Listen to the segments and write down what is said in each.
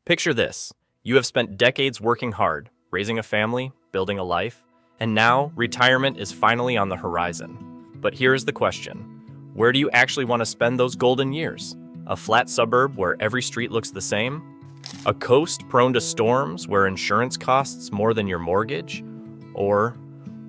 Picture this. You have spent decades working hard, raising a family, building a life, and now retirement is finally on the horizon. But here's the question. Where do you actually want to spend those golden years? A flat suburb where every street looks the same? A coast prone to storms where insurance costs more than your mortgage? Or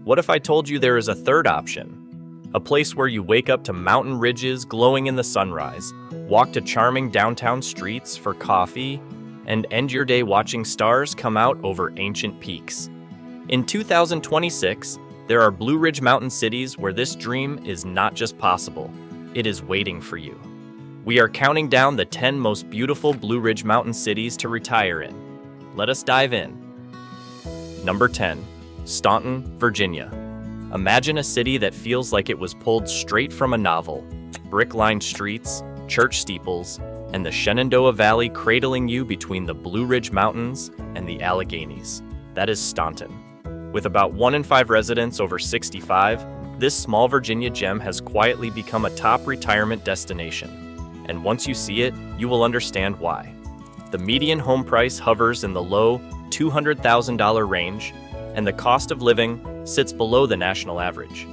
what if I told you there is a third option? A place where you wake up to mountain ridges glowing in the sunrise, walk to charming downtown streets for coffee, and end your day watching stars come out over ancient peaks. In 2026, there are Blue Ridge Mountain cities where this dream is not just possible, it is waiting for you. We are counting down the 10 most beautiful Blue Ridge Mountain cities to retire in. Let us dive in. Number 10, Staunton, Virginia. Imagine a city that feels like it was pulled straight from a novel. Brick-lined streets, church steeples, and the Shenandoah Valley cradling you between the Blue Ridge Mountains and the Alleghenies. That is Staunton. With about 1 in 5 residents over 65, this small Virginia gem has quietly become a top retirement destination. And once you see it, you will understand why. The median home price hovers in the low $200,000 range, and the cost of living sits below the national average.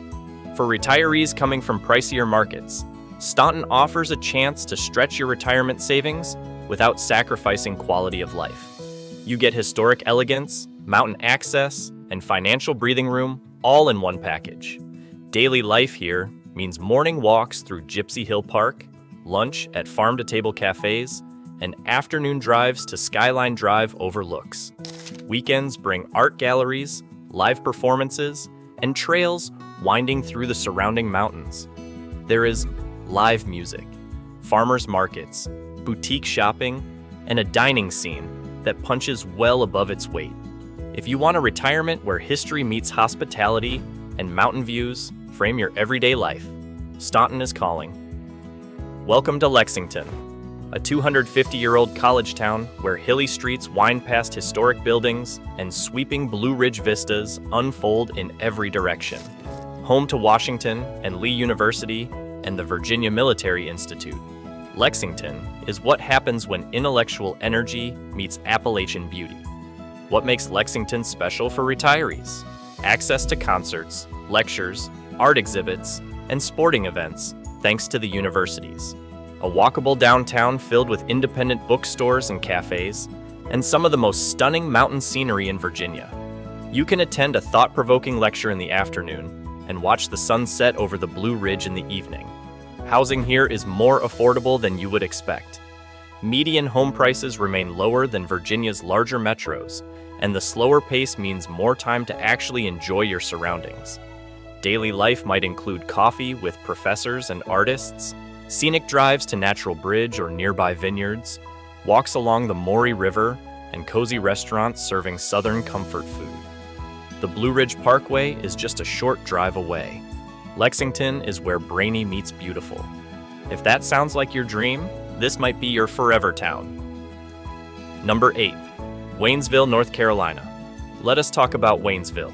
For retirees coming from pricier markets, Staunton offers a chance to stretch your retirement savings without sacrificing quality of life. You get historic elegance, mountain access, and financial breathing room all in one package. Daily life here means morning walks through Gypsy Hill Park, lunch at farm-to-table cafes, and afternoon drives to Skyline Drive overlooks. Weekends bring art galleries, live performances, and trails winding through the surrounding mountains. There is live music, farmers markets, boutique shopping, and a dining scene that punches well above its weight. If you want a retirement where history meets hospitality and mountain views frame your everyday life, Staunton is calling. Welcome to Lexington, a 250-year-old college town where hilly streets wind past historic buildings and sweeping Blue Ridge vistas unfold in every direction. Home to Washington and Lee University and the Virginia Military Institute, Lexington is what happens when intellectual energy meets Appalachian beauty. What makes Lexington special for retirees? Access to concerts, lectures, art exhibits, and sporting events thanks to the universities. A walkable downtown filled with independent bookstores and cafes, and some of the most stunning mountain scenery in Virginia. You can attend a thought-provoking lecture in the afternoon and watch the sun set over the Blue Ridge in the evening. Housing here is more affordable than you would expect. Median home prices remain lower than Virginia's larger metros, and the slower pace means more time to actually enjoy your surroundings. Daily life might include coffee with professors and artists, scenic drives to Natural Bridge or nearby vineyards, walks along the Maury River, and cozy restaurants serving Southern comfort food. The Blue Ridge Parkway is just a short drive away. Lexington is where brainy meets beautiful. If that sounds like your dream, this might be your forever town. Number 8, Waynesville, North Carolina. Let us talk about Waynesville.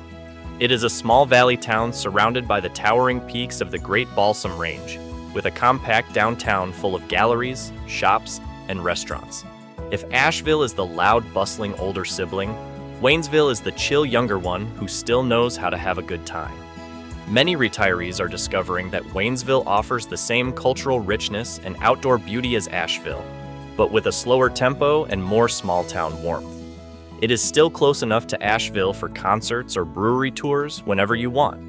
It is a small valley town surrounded by the towering peaks of the Great Balsam Range, with a compact downtown full of galleries, shops, and restaurants. If Asheville is the loud, bustling older sibling, Waynesville is the chill younger one who still knows how to have a good time. Many retirees are discovering that Waynesville offers the same cultural richness and outdoor beauty as Asheville, but with a slower tempo and more small-town warmth. It is still close enough to Asheville for concerts or brewery tours whenever you want.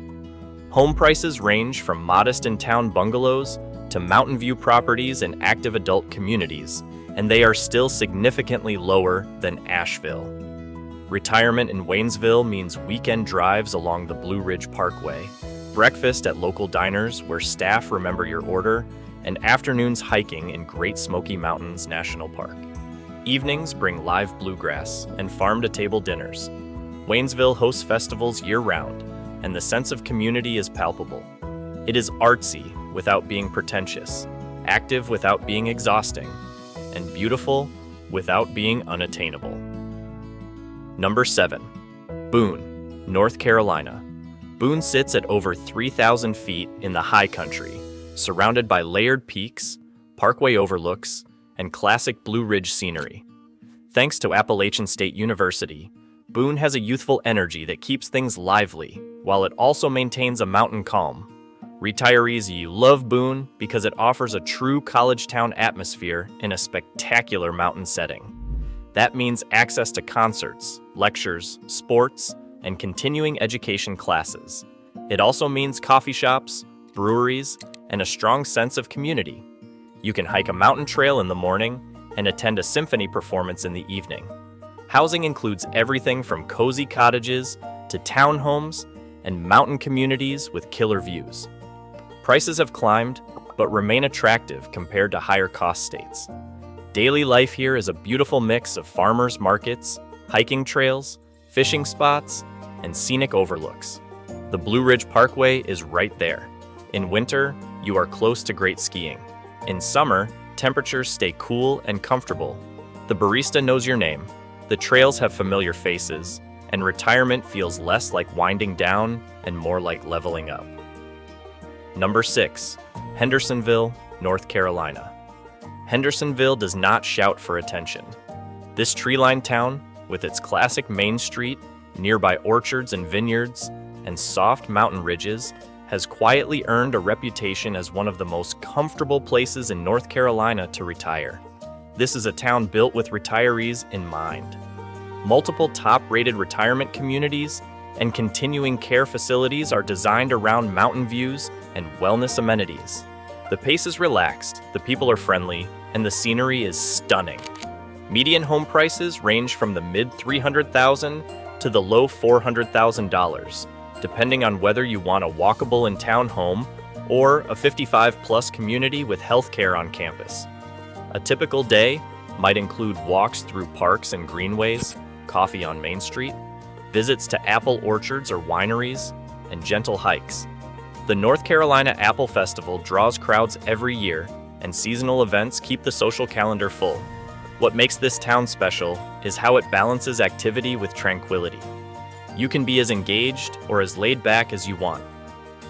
Home prices range from modest in-town bungalows to mountain view properties and active adult communities, and they are still significantly lower than Asheville. Retirement in Waynesville means weekend drives along the Blue Ridge Parkway, breakfast at local diners where staff remember your order, and afternoons hiking in Great Smoky Mountains National Park. Evenings bring live bluegrass and farm-to-table dinners. Waynesville hosts festivals year-round, and the sense of community is palpable. It is artsy without being pretentious, active without being exhausting, and beautiful without being unattainable. Number 7, Boone, North Carolina. Boone sits at over 3,000 feet in the high country, surrounded by layered peaks, parkway overlooks, and classic Blue Ridge scenery. Thanks to Appalachian State University, Boone has a youthful energy that keeps things lively, while it also maintains a mountain calm. Retirees, you love Boone because it offers a true college town atmosphere in a spectacular mountain setting. That means access to concerts, lectures, sports, and continuing education classes. It also means coffee shops, breweries, and a strong sense of community. You can hike a mountain trail in the morning and attend a symphony performance in the evening. Housing includes everything from cozy cottages to townhomes and mountain communities with killer views. Prices have climbed, but remain attractive compared to higher-cost states. Daily life here is a beautiful mix of farmers markets, hiking trails, fishing spots, and scenic overlooks. The Blue Ridge Parkway is right there. In winter, you are close to great skiing. In summer, temperatures stay cool and comfortable. The barista knows your name, the trails have familiar faces, and retirement feels less like winding down and more like leveling up. Number 6. Hendersonville, North Carolina. Hendersonville does not shout for attention. This tree-lined town, with its classic main street, nearby orchards and vineyards, and soft mountain ridges, has quietly earned a reputation as one of the most comfortable places in North Carolina to retire. This is a town built with retirees in mind. Multiple top-rated retirement communities and continuing care facilities are designed around mountain views and wellness amenities. The pace is relaxed, the people are friendly, and the scenery is stunning. Median home prices range from the mid-$300,000 to the low $400,000, depending on whether you want a walkable in-town home or a 55-plus community with healthcare on campus. A typical day might include walks through parks and greenways, coffee on Main Street, visits to apple orchards or wineries, and gentle hikes. The North Carolina Apple Festival draws crowds every year, and seasonal events keep the social calendar full. What makes this town special is how it balances activity with tranquility. You can be as engaged or as laid back as you want.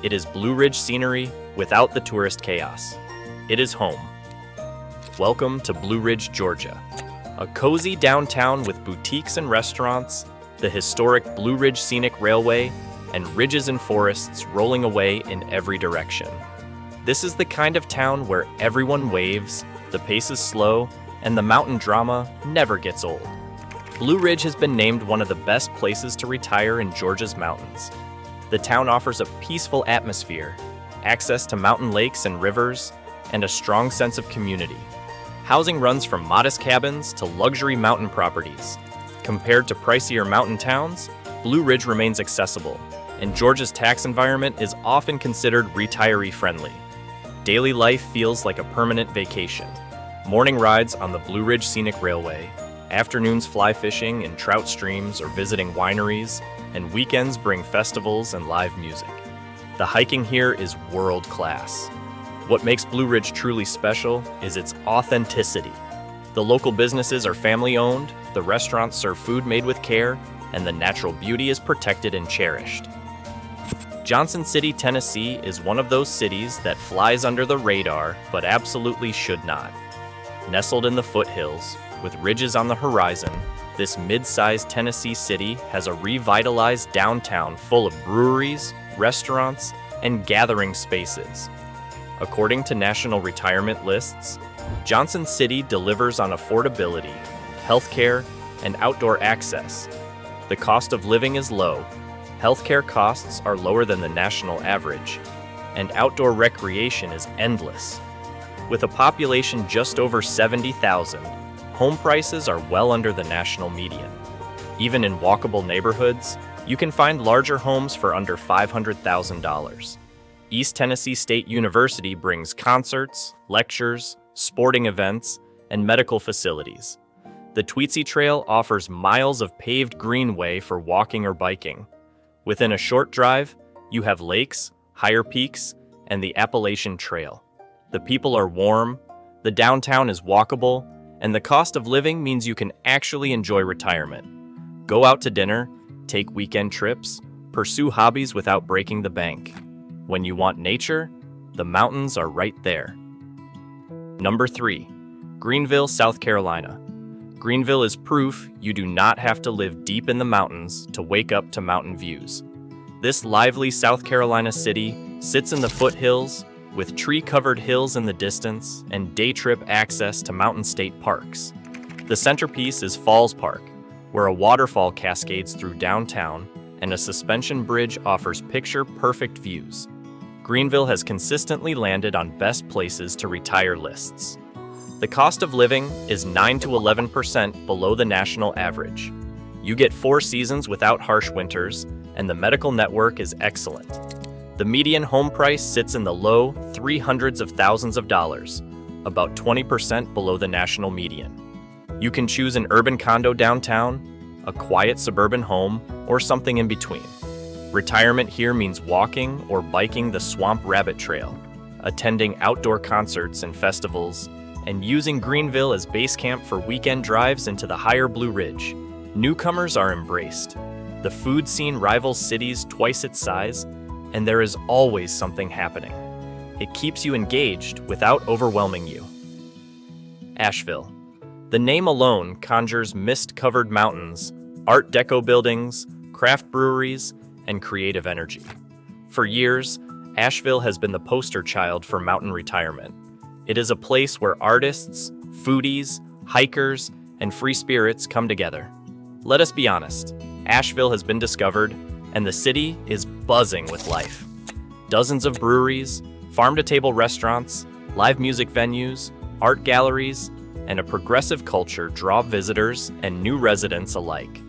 It is Blue Ridge scenery without the tourist chaos. It is home. Welcome to Blue Ridge, Georgia. A cozy downtown with boutiques and restaurants, the historic Blue Ridge Scenic Railway, and ridges and forests rolling away in every direction. This is the kind of town where everyone waves, the pace is slow, and the mountain drama never gets old. Blue Ridge has been named one of the best places to retire in Georgia's mountains. The town offers a peaceful atmosphere, access to mountain lakes and rivers, and a strong sense of community. Housing runs from modest cabins to luxury mountain properties. Compared to pricier mountain towns, Blue Ridge remains accessible, and Georgia's tax environment is often considered retiree-friendly. Daily life feels like a permanent vacation. Morning rides on the Blue Ridge Scenic Railway, afternoons fly fishing in trout streams or visiting wineries, and weekends bring festivals and live music. The hiking here is world-class. What makes Blue Ridge truly special is its authenticity. The local businesses are family-owned, the restaurants serve food made with care, and the natural beauty is protected and cherished. Johnson City, Tennessee is one of those cities that flies under the radar, but absolutely should not. Nestled in the foothills, with ridges on the horizon, this mid-sized Tennessee city has a revitalized downtown full of breweries, restaurants, and gathering spaces. According to national retirement lists, Johnson City delivers on affordability, healthcare, and outdoor access. The cost of living is low, healthcare costs are lower than the national average, and outdoor recreation is endless. With a population just over 70,000, home prices are well under the national median. Even in walkable neighborhoods, you can find larger homes for under $500,000. East Tennessee State University brings concerts, lectures, sporting events, and medical facilities. The Tweetsie Trail offers miles of paved greenway for walking or biking. Within a short drive, you have lakes, higher peaks, and the Appalachian Trail. The people are warm, the downtown is walkable, and the cost of living means you can actually enjoy retirement. Go out to dinner, take weekend trips, pursue hobbies without breaking the bank. When you want nature, the mountains are right there. Number 3. Greenville, South Carolina. Greenville is proof you do not have to live deep in the mountains to wake up to mountain views. This lively South Carolina city sits in the foothills with tree-covered hills in the distance and day-trip access to mountain state parks. The centerpiece is Falls Park, where a waterfall cascades through downtown and a suspension bridge offers picture-perfect views. Greenville has consistently landed on best places to retire lists. The cost of living is 9 to 11% below the national average. You get 4 seasons without harsh winters, and the medical network is excellent. The median home price sits in the low 300s of thousands of dollars, about 20% below the national median. You can choose an urban condo downtown, a quiet suburban home, or something in between. Retirement here means walking or biking the Swamp Rabbit Trail, attending outdoor concerts and festivals, and using Greenville as base camp for weekend drives into the higher Blue Ridge. Newcomers are embraced. The food scene rivals cities twice its size, and there is always something happening. It keeps you engaged without overwhelming you. Asheville. The name alone conjures mist-covered mountains, Art Deco buildings, craft breweries, and creative energy. For years, Asheville has been the poster child for mountain retirement. It is a place where artists, foodies, hikers, and free spirits come together. Let us be honest, Asheville has been discovered, and the city is buzzing with life. Dozens of breweries, farm-to-table restaurants, live music venues, art galleries, and a progressive culture draw visitors and new residents alike.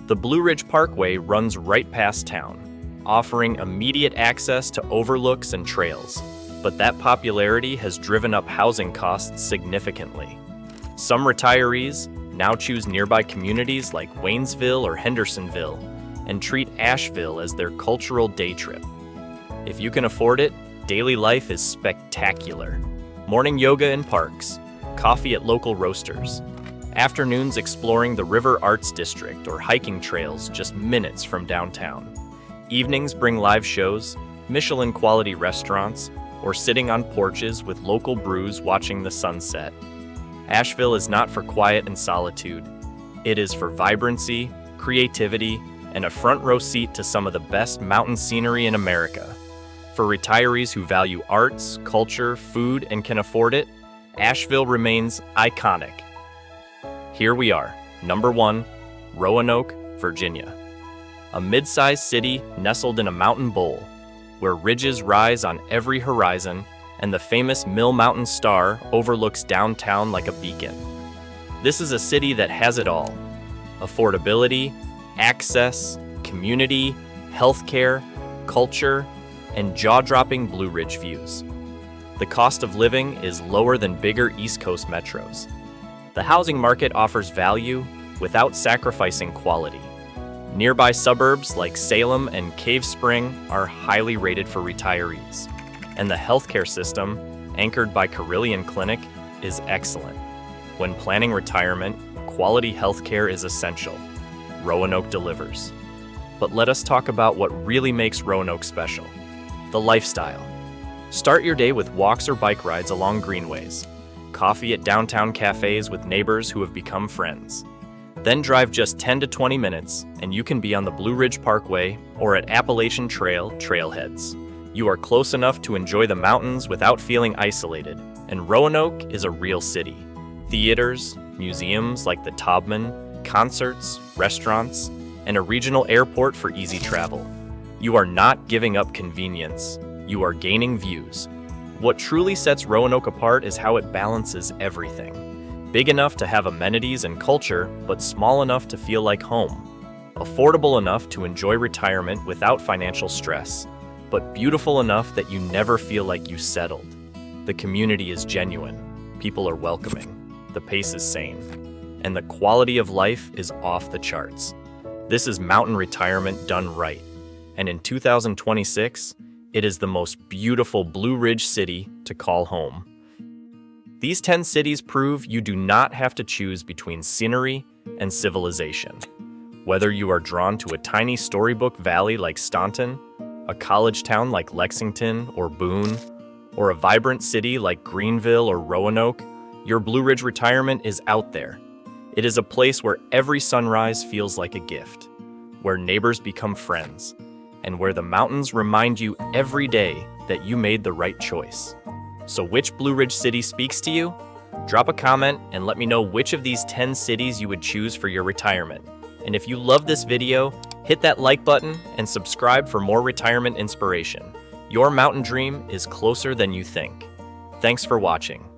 The Blue Ridge Parkway runs right past town, offering immediate access to overlooks and trails, but that popularity has driven up housing costs significantly. Some retirees now choose nearby communities like Waynesville or Hendersonville and treat Asheville as their cultural day trip. If you can afford it, daily life is spectacular. Morning yoga in parks, coffee at local roasters, afternoons exploring the River Arts District or hiking trails just minutes from downtown. Evenings bring live shows, Michelin-quality restaurants, or sitting on porches with local brews watching the sunset. Asheville is not for quiet and solitude. It is for vibrancy, creativity, and a front row seat to some of the best mountain scenery in America. For retirees who value arts, culture, food, and can afford it, Asheville remains iconic. Here we are, number 1, Roanoke, Virginia. A mid-sized city nestled in a mountain bowl, where ridges rise on every horizon and the famous Mill Mountain Star overlooks downtown like a beacon. This is a city that has it all: affordability, access, community, healthcare, culture, and jaw-dropping Blue Ridge views. The cost of living is lower than bigger East Coast metros. The housing market offers value without sacrificing quality. Nearby suburbs like Salem and Cave Spring are highly rated for retirees, and the healthcare system, anchored by Carilion Clinic, is excellent. When planning retirement, quality healthcare is essential. Roanoke delivers. But let us talk about what really makes Roanoke special: the lifestyle. Start your day with walks or bike rides along greenways, coffee at downtown cafes with neighbors who have become friends. Then drive just 10 to 20 minutes and you can be on the Blue Ridge Parkway or at Appalachian Trail trailheads. You are close enough to enjoy the mountains without feeling isolated, and Roanoke is a real city. Theaters, museums like the Taubman, concerts, restaurants, and a regional airport for easy travel. You are not giving up convenience, you are gaining views. What truly sets Roanoke apart is how it balances everything. Big enough to have amenities and culture, but small enough to feel like home. Affordable enough to enjoy retirement without financial stress, but beautiful enough that you never feel like you settled. The community is genuine, people are welcoming, the pace is sane, and the quality of life is off the charts. This is mountain retirement done right, and in 2026, it is the most beautiful Blue Ridge city to call home. These 10 cities prove you do not have to choose between scenery and civilization. Whether you are drawn to a tiny storybook valley like Staunton, a college town like Lexington or Boone, or a vibrant city like Greenville or Roanoke, your Blue Ridge retirement is out there. It is a place where every sunrise feels like a gift, where neighbors become friends, and where the mountains remind you every day that you made the right choice. So which Blue Ridge city speaks to you? Drop a comment and let me know which of these 10 cities you would choose for your retirement. And if you love this video, hit that like button and subscribe for more retirement inspiration. Your mountain dream is closer than you think. Thanks for watching.